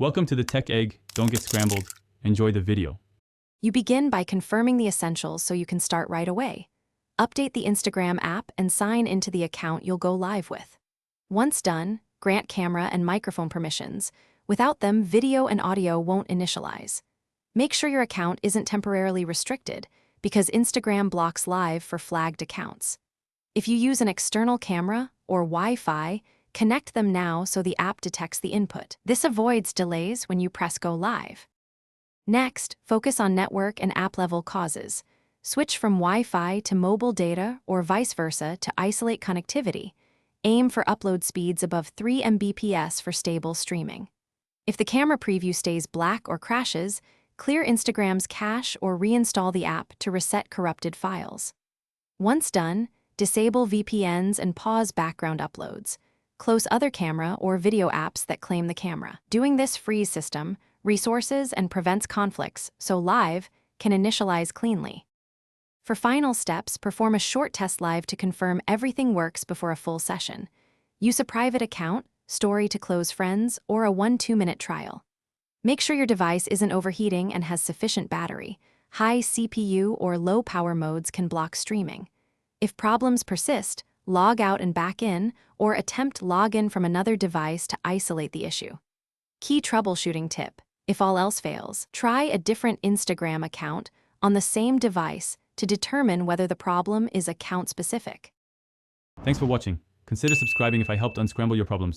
Welcome to the Tech Egg. Don't get scrambled. Enjoy the video. You begin by confirming the essentials so you can start right away. Update the Instagram app and sign into the account you'll go live with. Once done, grant camera and microphone permissions. Without them, video and audio won't initialize. Make sure your account isn't temporarily restricted, because Instagram blocks live for flagged accounts. If you use an external camera or Wi-Fi, connect them now so the app detects the input. This avoids delays when you press go live. Next, focus on network and app-level causes. Switch from Wi-Fi to mobile data or vice versa to isolate connectivity. Aim for upload speeds above 3 Mbps for stable streaming. If the camera preview stays black or crashes, clear Instagram's cache or reinstall the app to reset corrupted files. Once done, disable VPNs and pause background uploads. Close other camera or video apps that claim the camera. Doing this frees system, resources, and prevents conflicts, so live can initialize cleanly. For final steps, perform a short test live to confirm everything works before a full session. Use a private account, story to close friends, or a 1-2 minute trial. Make sure your device isn't overheating and has sufficient battery. High CPU or low power modes can block streaming. If problems persist, log out and back in, or attempt login from another device to isolate the issue. Key troubleshooting tip: if all else fails, try a different Instagram account on the same device to determine whether the problem is account-specific. Thanks for watching. Consider subscribing if I helped unscramble your problems.